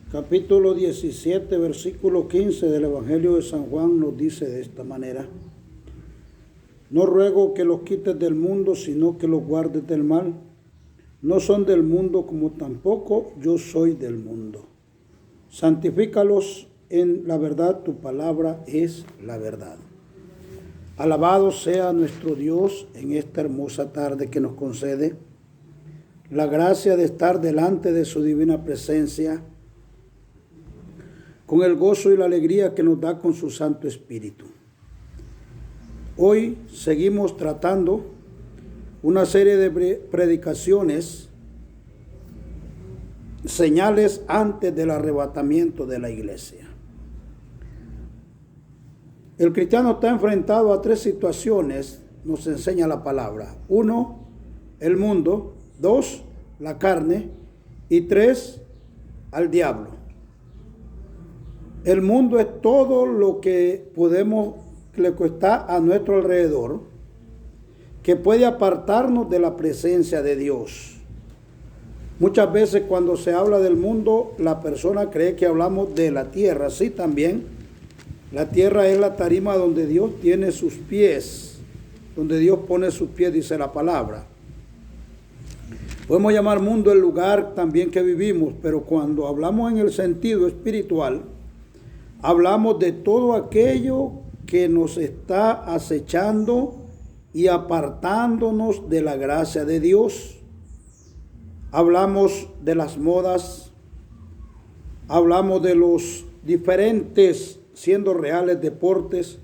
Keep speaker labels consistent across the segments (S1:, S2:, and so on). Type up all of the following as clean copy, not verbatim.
S1: Capítulo 17, versículo 15 del Evangelio de San Juan nos dice de esta manera: No ruego que los quites del mundo, sino que los guardes del mal. No son del mundo, como tampoco yo soy del mundo. Santifícalos en la verdad, tu palabra es la verdad. Alabado sea nuestro Dios en esta hermosa tarde que nos concede la gracia de estar delante de su divina presencia, con el gozo y la alegría que nos da con su Santo Espíritu. Hoy seguimos tratando una serie de predicaciones, señales antes del arrebatamiento de la iglesia. El cristiano está enfrentado a tres situaciones, nos enseña la palabra. 1, el mundo. 2, la carne. Y 3, al diablo. El mundo es todo lo que está a nuestro alrededor, que puede apartarnos de la presencia de Dios. Muchas veces cuando se habla del mundo, la persona cree que hablamos de la tierra. Sí, también. La tierra es la tarima donde Dios tiene sus pies, donde Dios pone sus pies, dice la palabra. Podemos llamar mundo el lugar también que vivimos, pero cuando hablamos en el sentido espiritual, hablamos de todo aquello que nos está acechando y apartándonos de la gracia de Dios. Hablamos de las modas, hablamos de los diferentes, siendo reales, deportes,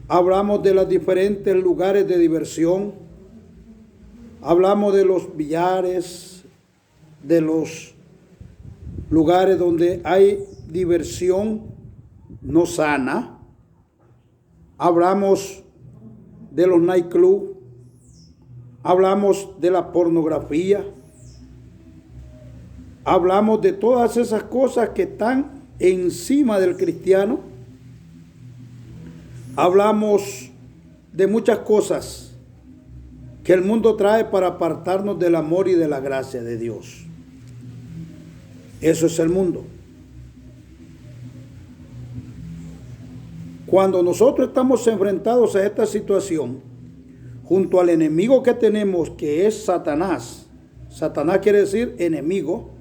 S1: hablamos de los diferentes lugares de diversión, hablamos de los billares, de los lugares donde hay diversión no sana. Hablamos de los nightclubs, hablamos de la pornografía, hablamos de todas esas cosas que están encima del cristiano. Hablamos de muchas cosas que el mundo trae para apartarnos del amor y de la gracia de Dios. Eso es el mundo. Cuando nosotros estamos enfrentados a esta situación, junto al enemigo que tenemos, que es Satanás, Satanás quiere decir enemigo,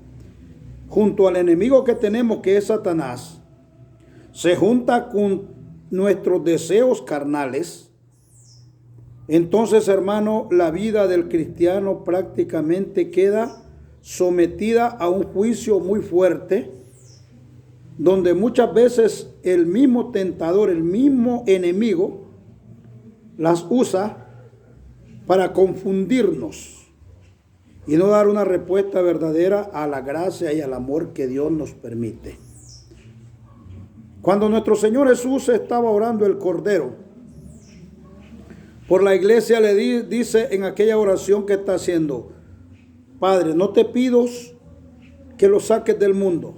S1: junto al enemigo que tenemos, que es Satanás, se junta con nuestros deseos carnales. Entonces, hermano, la vida del cristiano prácticamente queda sometida a un juicio muy fuerte, donde muchas veces el mismo tentador, el mismo enemigo, las usa para confundirnos y no dar una respuesta verdadera a la gracia y al amor que Dios nos permite. Cuando nuestro Señor Jesús estaba orando el Cordero por la iglesia, le dice en aquella oración que está haciendo: Padre, no te pido que los saques del mundo,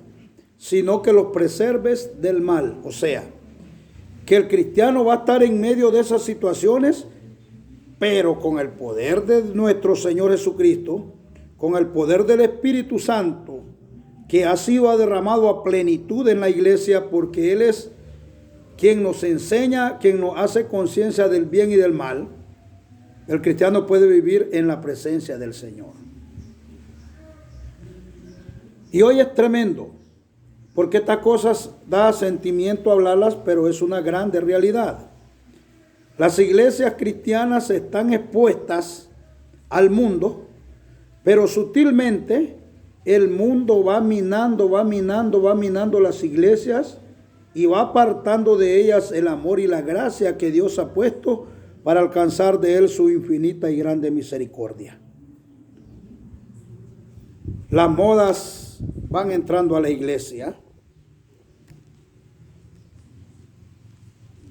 S1: sino que los preserves del mal. O sea, que el cristiano va a estar en medio de esas situaciones, pero con el poder de nuestro Señor Jesucristo, con el poder del Espíritu Santo, que ha sido derramado a plenitud en la iglesia, porque Él es quien nos enseña, quien nos hace conciencia del bien y del mal. El cristiano puede vivir en la presencia del Señor. Y hoy es tremendo, porque estas cosas da sentimiento hablarlas, pero es una grande realidad. Las iglesias cristianas están expuestas al mundo, pero sutilmente el mundo va minando las iglesias y va apartando de ellas el amor y la gracia que Dios ha puesto para alcanzar de Él su infinita y grande misericordia. Las modas van entrando a la iglesia.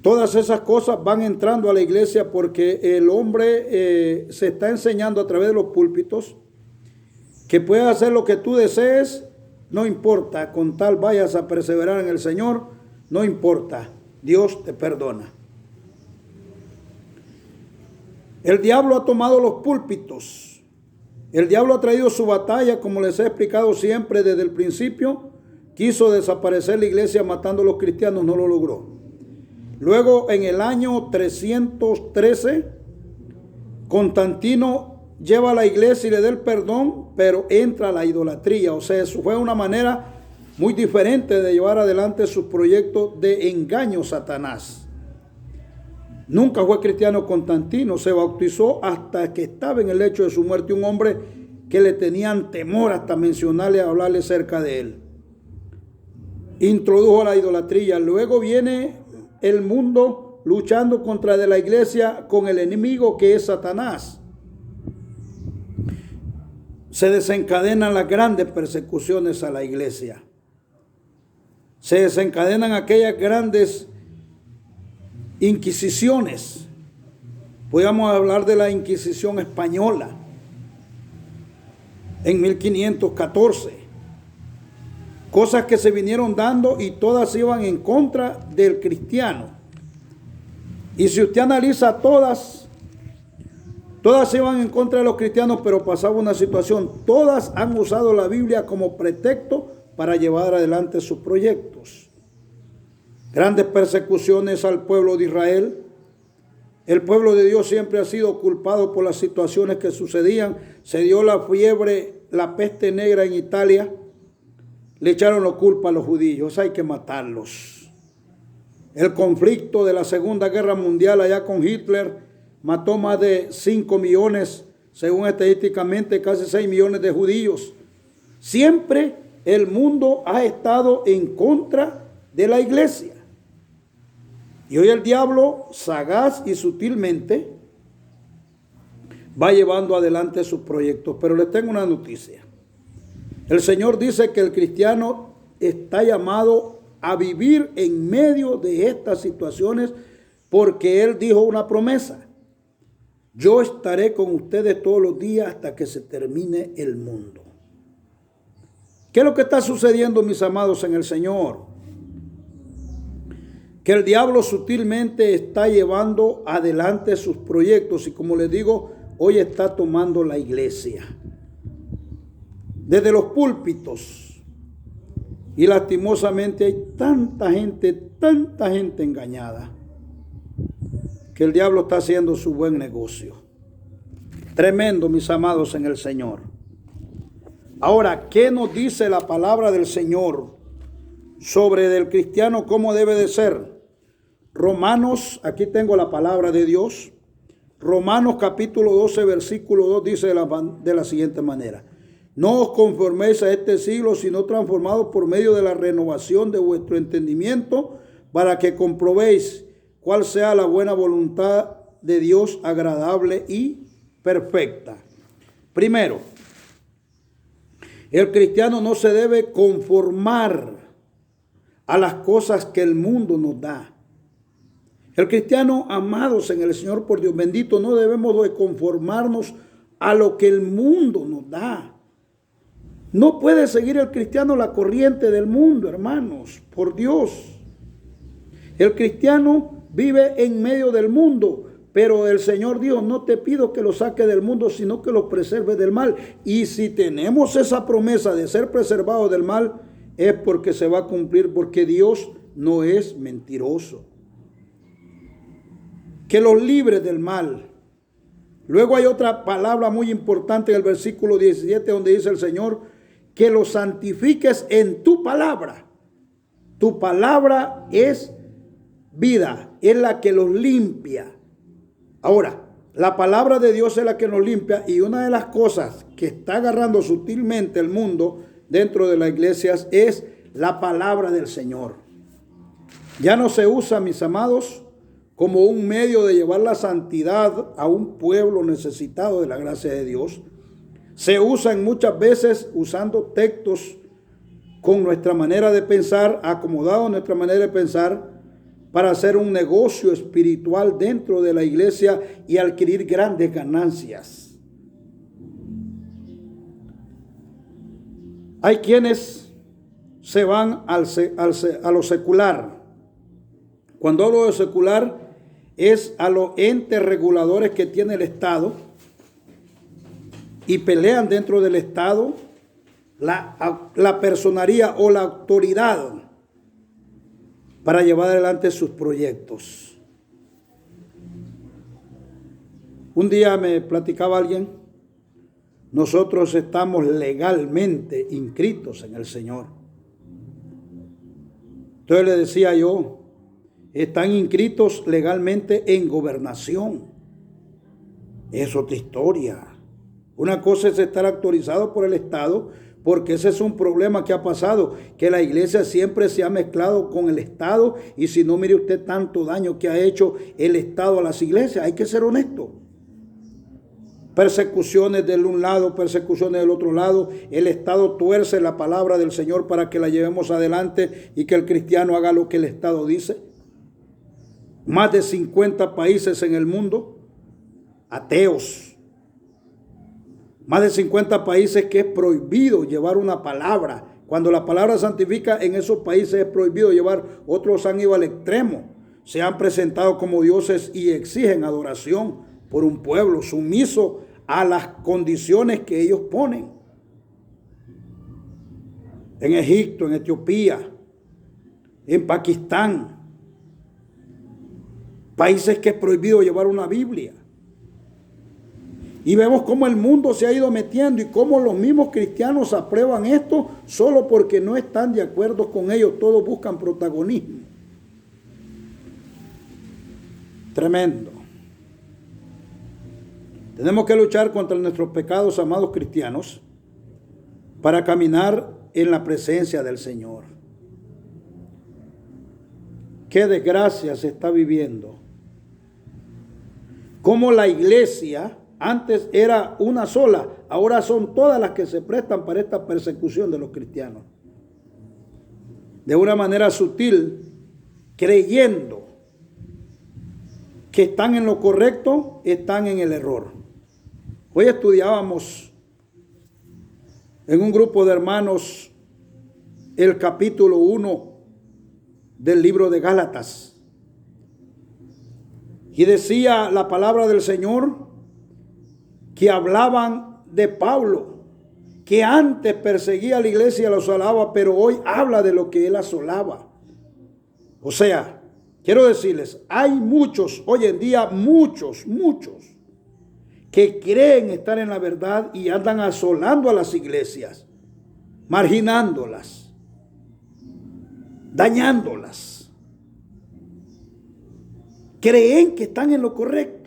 S1: Todas esas cosas van entrando a la iglesia porque el hombre se está enseñando a través de los púlpitos que puedes hacer lo que tú desees, no importa, con tal vayas a perseverar en el Señor, no importa, Dios te perdona. El diablo ha tomado los púlpitos El diablo ha traído su batalla, como les he explicado siempre desde el principio. Quiso desaparecer la iglesia matando a los cristianos, no lo logró. Luego, en el año 313, Constantino lleva a la iglesia y le da el perdón, pero entra la idolatría. O sea, eso fue una manera muy diferente de llevar adelante sus proyectos de engaño a Satanás. Nunca fue cristiano Constantino, se bautizó hasta que estaba en el lecho de su muerte, un hombre que le tenían temor hasta mencionarle, hablarle cerca de él. Introdujo la idolatría. Luego viene el mundo luchando contra de la iglesia con el enemigo que es Satanás. Se desencadenan las grandes persecuciones a la iglesia. Se desencadenan aquellas grandes inquisiciones. Podríamos hablar de la Inquisición española en 1514. Cosas que se vinieron dando y todas iban en contra del cristiano. Y si usted analiza todas iban en contra de los cristianos, pero pasaba una situación. Todas han usado la Biblia como pretexto para llevar adelante sus proyectos. Grandes persecuciones al pueblo de Israel. El pueblo de Dios siempre ha sido culpado por las situaciones que sucedían. Se dio la fiebre, la peste negra en Italia. Le echaron la culpa a los judíos. Hay que matarlos. El conflicto de la Segunda Guerra Mundial allá con Hitler mató más de 5 millones, según estadísticamente casi 6 millones de judíos. Siempre el mundo ha estado en contra de la iglesia. Y hoy el diablo, sagaz y sutilmente, va llevando adelante sus proyectos. Pero les tengo una noticia. El Señor dice que el cristiano está llamado a vivir en medio de estas situaciones porque Él dijo una promesa. Yo estaré con ustedes todos los días hasta que se termine el mundo. ¿Qué es lo que está sucediendo, mis amados, en el Señor? Que el diablo sutilmente está llevando adelante sus proyectos y, como les digo, hoy está tomando la iglesia. Desde los púlpitos. Y lastimosamente hay tanta gente engañada, que el diablo está haciendo su buen negocio. Tremendo, mis amados en el Señor. Ahora, ¿qué nos dice la palabra del Señor sobre el cristiano, cómo debe de ser? Romanos, aquí tengo la palabra de Dios. Romanos capítulo 12, versículo 2 dice de la siguiente manera: no os conforméis a este siglo, sino transformados por medio de la renovación de vuestro entendimiento, para que comprobéis cuál sea la buena voluntad de Dios, agradable y perfecta. Primero, el cristiano no se debe conformar a las cosas que el mundo nos da. El cristiano, amados en el Señor, por Dios bendito, no debemos de conformarnos a lo que el mundo nos da. No puede seguir el cristiano la corriente del mundo, hermanos, por Dios. El cristiano vive en medio del mundo, pero el Señor Dios, no te pido que lo saque del mundo, sino que lo preserve del mal. Y si tenemos esa promesa de ser preservados del mal, es porque se va a cumplir, porque Dios no es mentiroso. Que los libre del mal. Luego hay otra palabra muy importante en el versículo 17, donde dice el Señor: que los santifiques en tu palabra. Tu palabra es vida, es la que los limpia. Ahora, la palabra de Dios es la que nos limpia, y una de las cosas que está agarrando sutilmente el mundo dentro de las iglesias es la palabra del Señor. Ya no se usa, mis amados, como un medio de llevar la santidad a un pueblo necesitado de la gracia de Dios. Se usan muchas veces usando textos con nuestra manera de pensar, acomodado a nuestra manera de pensar, para hacer un negocio espiritual dentro de la iglesia y adquirir grandes ganancias. Hay quienes se van a lo secular. Cuando hablo de secular, es a los entes reguladores que tiene el Estado, y pelean dentro del Estado la personería o la autoridad para llevar adelante sus proyectos. Un día me platicaba alguien, nosotros estamos legalmente inscritos en el Señor. Entonces le decía yo, están inscritos legalmente en gobernación. Es otra historia. Una cosa es estar autorizado por el Estado, porque ese es un problema que ha pasado, que la iglesia siempre se ha mezclado con el Estado, y si no, mire usted tanto daño que ha hecho el Estado a las iglesias. Hay que ser honesto. Persecuciones del un lado, persecuciones del otro lado. El Estado tuerce la palabra del Señor para que la llevemos adelante y que el cristiano haga lo que el Estado dice. Más de 50 países en el mundo ateos. Más de 50 países que es prohibido llevar una palabra. Cuando la palabra santifica, en esos países es prohibido llevar. Otros han ido al extremo. Se han presentado como dioses y exigen adoración por un pueblo sumiso a las condiciones que ellos ponen. En Egipto, en Etiopía, en Pakistán. Países que es prohibido llevar una Biblia. Y vemos cómo el mundo se ha ido metiendo y cómo los mismos cristianos aprueban esto solo porque no están de acuerdo con ellos. Todos buscan protagonismo. Tremendo. Tenemos que luchar contra nuestros pecados, amados cristianos, para caminar en la presencia del Señor. Qué desgracia se está viviendo. Cómo la iglesia antes era una sola, ahora son todas las que se prestan para esta persecución de los cristianos. De una manera sutil, creyendo que están en lo correcto, están en el error. Hoy estudiábamos en un grupo de hermanos el capítulo 1 del libro de Gálatas. Y decía la palabra del Señor que hablaban de Pablo, que antes perseguía a la iglesia y la asolaba, pero hoy habla de lo que él asolaba. O sea, quiero decirles, hay muchos, hoy en día muchos, que creen estar en la verdad y andan asolando a las iglesias, marginándolas, dañándolas. Creen que están en lo correcto.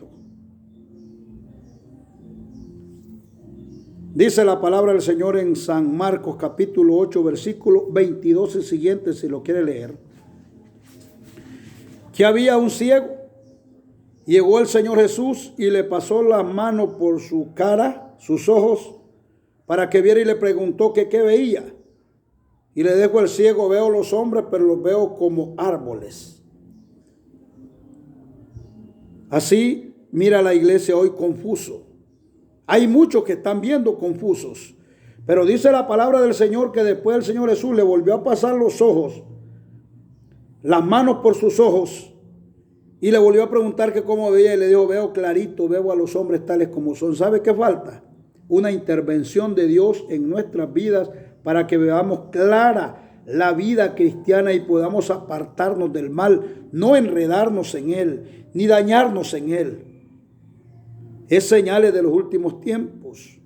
S1: Dice la palabra del Señor en San Marcos capítulo 8 versículo 22 y siguiente, si lo quiere leer, que había un ciego. Llegó el Señor Jesús y le pasó la mano por su cara, sus ojos, para que viera, y le preguntó que qué veía. Y le dijo el ciego: veo los hombres, pero los veo como árboles. Así mira la iglesia hoy confuso. Hay muchos que están viendo confusos, pero dice la palabra del Señor que después el Señor Jesús le volvió a pasar los ojos, las manos por sus ojos, y le volvió a preguntar que cómo veía, y le dijo: veo clarito, veo a los hombres tales como son. ¿Sabe qué falta? Una intervención de Dios en nuestras vidas para que veamos clara la vida cristiana y podamos apartarnos del mal, no enredarnos en él, ni dañarnos en él. Es señales de los últimos tiempos,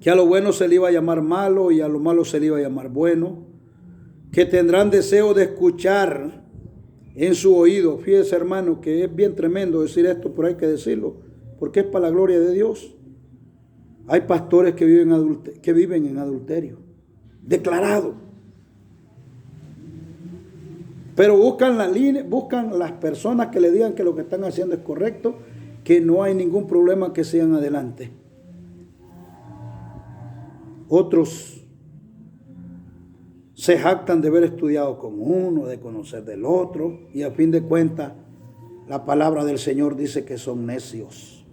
S1: que a lo bueno se le iba a llamar malo y a lo malo se le iba a llamar bueno, que tendrán deseo de escuchar en su oído. Fíjese, hermano, que es bien tremendo decir esto, pero hay que decirlo, porque es para la gloria de Dios. Hay pastores que viven en adulterio, declarado. Pero buscan la línea, buscan las personas que le digan que lo que están haciendo es correcto, que no hay ningún problema, que sigan adelante. Otros se jactan de haber estudiado con uno, de conocer del otro, y a fin de cuentas la palabra del Señor dice que son necios.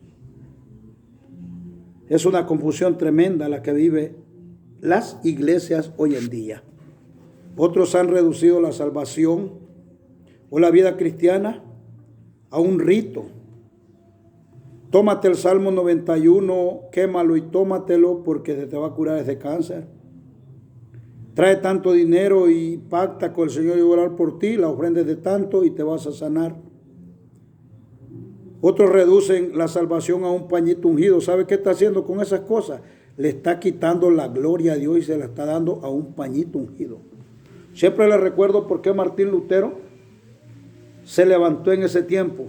S1: Es una confusión tremenda la que vive las iglesias hoy en día. Otros han reducido la salvación o la vida cristiana a un rito, Tómate el Salmo 91, quémalo y tómatelo porque se te va a curar ese cáncer. Trae tanto dinero y pacta con el Señor y orar por ti, la ofrendes de tanto y te vas a sanar. Otros reducen la salvación a un pañito ungido. ¿Sabe qué está haciendo con esas cosas? Le está quitando la gloria a Dios y se la está dando a un pañito ungido. Siempre le recuerdo por qué Martín Lutero se levantó en ese tiempo.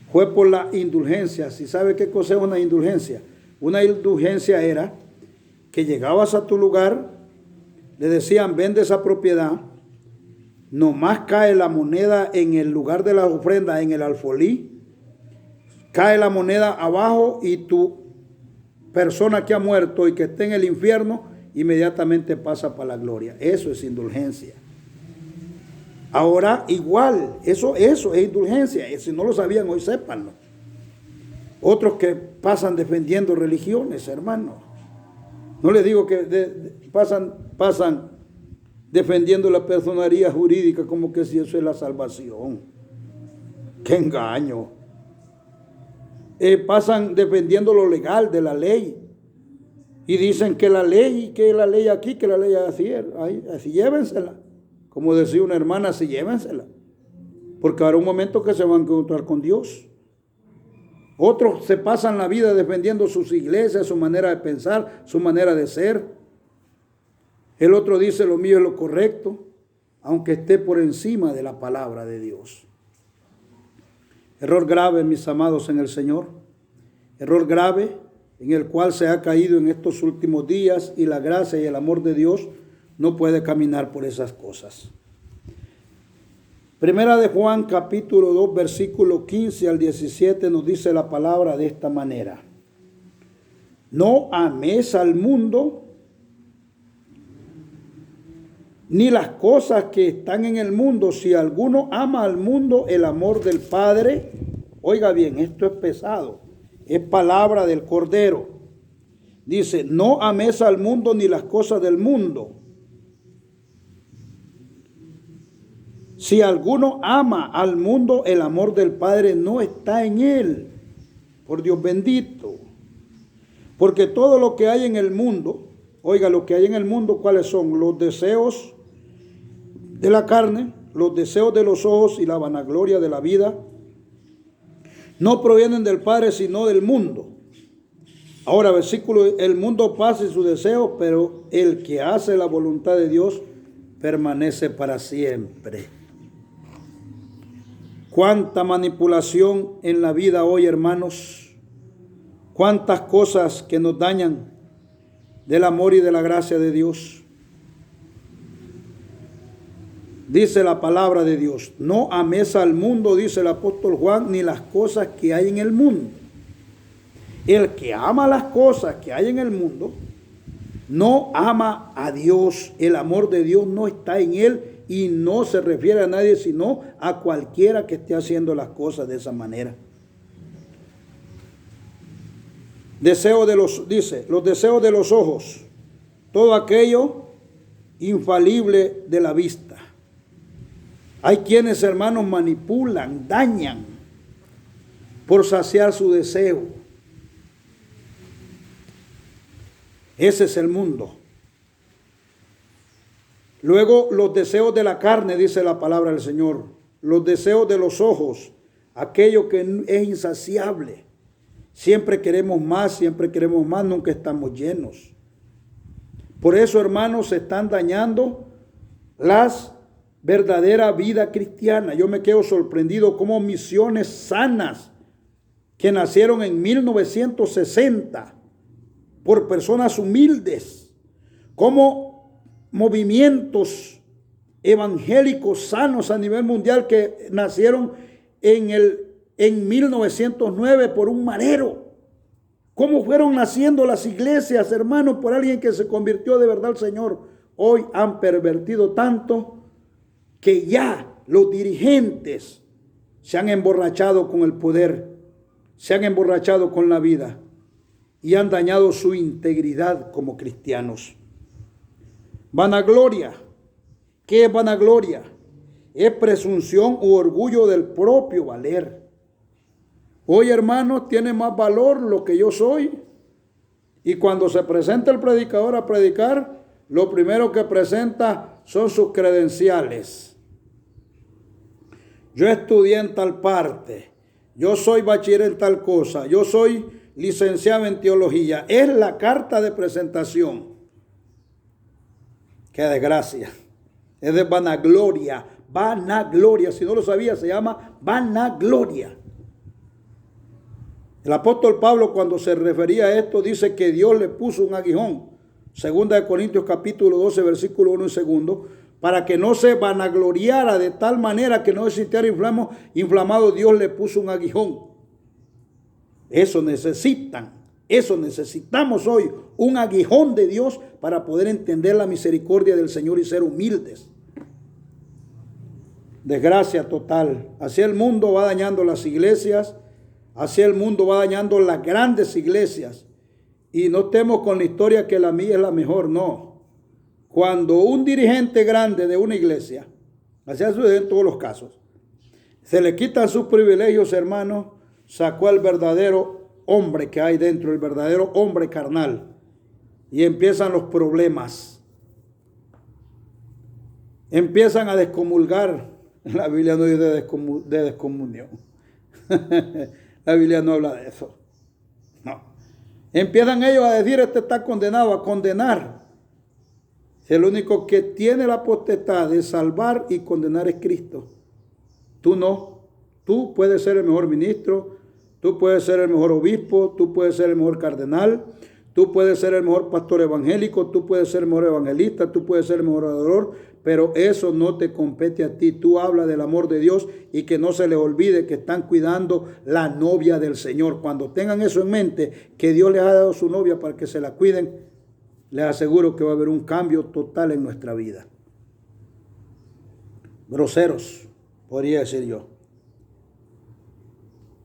S1: Fue por la indulgencia. ¿Sí sabe qué cosa es una indulgencia? Una indulgencia era que llegabas a tu lugar, le decían, vende esa propiedad, nomás cae la moneda en el lugar de la ofrenda, en el alfolí, cae la moneda abajo y tu persona que ha muerto y que esté en el infierno, inmediatamente pasa para la gloria. Eso es indulgencia. Ahora igual, eso es indulgencia. Si no lo sabían, hoy sépanlo. Otros que pasan defendiendo religiones, hermanos. No les digo que pasan defendiendo la personería jurídica como que si eso es la salvación. ¡Qué engaño! Pasan defendiendo lo legal de la ley. Y dicen que la ley aquí, que la ley así llévensela. Como decía una hermana, así llévensela. Porque habrá un momento que se van a encontrar con Dios. Otros se pasan la vida defendiendo sus iglesias, su manera de pensar, su manera de ser. El otro dice lo mío es lo correcto, aunque esté por encima de la palabra de Dios. Error grave, mis amados en el Señor. Error grave en el cual se ha caído en estos últimos días y la gracia y el amor de Dios no puede caminar por esas cosas. Primera de Juan capítulo 2 versículo 15 al 17 nos dice la palabra de esta manera. No ames al mundo ni las cosas que están en el mundo. Si alguno ama al mundo, el amor del Padre, oiga bien, esto es pesado, es palabra del Cordero. Dice, no ames al mundo ni las cosas del mundo. Si alguno ama al mundo, el amor del Padre no está en él. Por Dios bendito. Porque todo lo que hay en el mundo, oiga, lo que hay en el mundo, ¿cuáles son? Los deseos de la carne, los deseos de los ojos y la vanagloria de la vida, no provienen del Padre, sino del mundo. Ahora, versículo, el mundo pasa y sus deseos, pero el que hace la voluntad de Dios permanece para siempre. Cuánta manipulación en la vida hoy, hermanos. Cuántas cosas que nos dañan del amor y de la gracia de Dios. Dice la palabra de Dios, no ames al mundo, dice el apóstol Juan, ni las cosas que hay en el mundo. El que ama las cosas que hay en el mundo, no ama a Dios. El amor de Dios no está en él y no se refiere a nadie, sino a cualquiera que esté haciendo las cosas de esa manera. Dice, los deseos de los ojos, todo aquello infalible de la vista. Hay quienes, hermanos, manipulan, dañan por saciar su deseo. Ese es el mundo. Luego, los deseos de la carne, dice la palabra del Señor. Los deseos de los ojos, aquello que es insaciable. Siempre queremos más, nunca estamos llenos. Por eso, hermanos, se están dañando las verdadera vida cristiana. Yo me quedo sorprendido como misiones sanas que nacieron en 1960 por personas humildes, como movimientos evangélicos sanos a nivel mundial que nacieron en 1909 por un marero. ¿Cómo fueron naciendo las iglesias, hermanos, por alguien que se convirtió de verdad al Señor? Hoy han pervertido tanto que ya los dirigentes se han emborrachado con el poder, se han emborrachado con la vida y han dañado su integridad como cristianos. Vanagloria. ¿Qué es vanagloria? Es presunción u orgullo del propio valer. Hoy, hermanos, tiene más valor lo que yo soy. Y cuando se presenta el predicador a predicar, lo primero que presenta son sus credenciales. Yo estudié en tal parte, yo soy bachiller en tal cosa, yo soy licenciado en teología. Es la carta de presentación. Qué desgracia. Es de vanagloria. Vanagloria. Si no lo sabía, se llama vanagloria. El apóstol Pablo, cuando se refería a esto, dice que Dios le puso un aguijón. Segunda de Corintios capítulo 12, versículo 1 y 2, para que no se vanagloriara de tal manera que no existiera inflamado, Dios le puso un aguijón. Eso necesitamos hoy, un aguijón de Dios para poder entender la misericordia del Señor y ser humildes. Desgracia total. Así el mundo va dañando las iglesias, así el mundo va dañando las grandes iglesias. Y no estemos con la historia que la mía es la mejor, no. Cuando un dirigente grande de una iglesia, así sucede en todos los casos, se le quitan sus privilegios, hermanos, sacó al verdadero hombre que hay dentro, el verdadero hombre carnal, y empiezan los problemas. Empiezan a descomulgar. La Biblia no dice de descomunión. La Biblia no habla de eso. No. Empiezan ellos a decir, este está condenado, a condenar. El único que tiene la potestad de salvar y condenar es Cristo. Tú no. Tú puedes ser el mejor ministro, tú puedes ser el mejor obispo, tú puedes ser el mejor cardenal, tú puedes ser el mejor pastor evangélico, tú puedes ser el mejor evangelista, tú puedes ser el mejor adorador, pero eso no te compete a ti. Tú hablas del amor de Dios y que no se les olvide que están cuidando la novia del Señor. Cuando tengan eso en mente, que Dios les ha dado su novia para que se la cuiden, les aseguro que va a haber un cambio total en nuestra vida. Groseros, podría decir yo.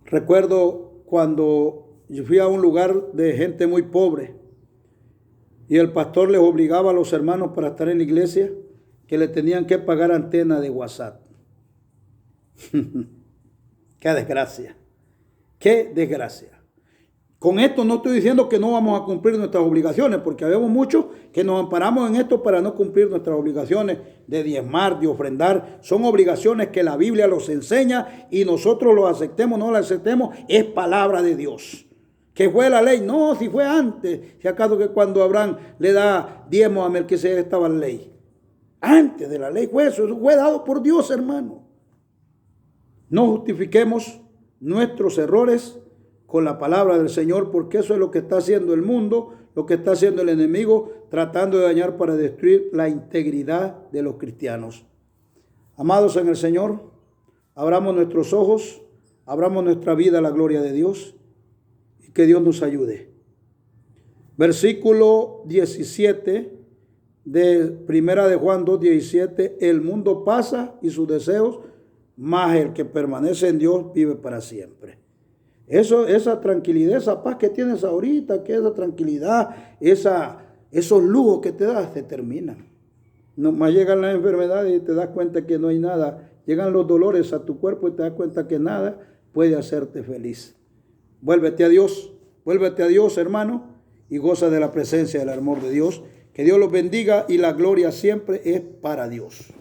S1: Recuerdo cuando yo fui a un lugar de gente muy pobre y el pastor les obligaba a los hermanos para estar en la iglesia que le tenían que pagar antena de WhatsApp. Qué desgracia. Qué desgracia. Con esto no estoy diciendo que no vamos a cumplir nuestras obligaciones, porque habemos muchos que nos amparamos en esto para no cumplir nuestras obligaciones de diezmar, de ofrendar. Son obligaciones que la Biblia los enseña y nosotros los aceptemos, no las aceptemos, es palabra de Dios. ¿Que fue la ley? No, si fue antes. Si acaso que cuando Abraham le da diezmo a Melquisedec estaba la ley. Antes de la ley fue eso fue dado por Dios, hermano. No justifiquemos nuestros errores con la palabra del Señor, porque eso es lo que está haciendo el mundo, lo que está haciendo el enemigo, tratando de dañar para destruir la integridad de los cristianos. Amados en el Señor, abramos nuestros ojos, abramos nuestra vida a la gloria de Dios y que Dios nos ayude. Versículo 17 de Primera de Juan 2:17, el mundo pasa y sus deseos, mas el que permanece en Dios vive para siempre. Esa tranquilidad, esa paz que tienes ahorita, que esa tranquilidad, esos lujos que te das, se terminan. Nomás llegan las enfermedades y te das cuenta que no hay nada. Llegan los dolores a tu cuerpo y te das cuenta que nada puede hacerte feliz. Vuélvete a Dios, hermano, y goza de la presencia del amor de Dios. Que Dios los bendiga y la gloria siempre es para Dios.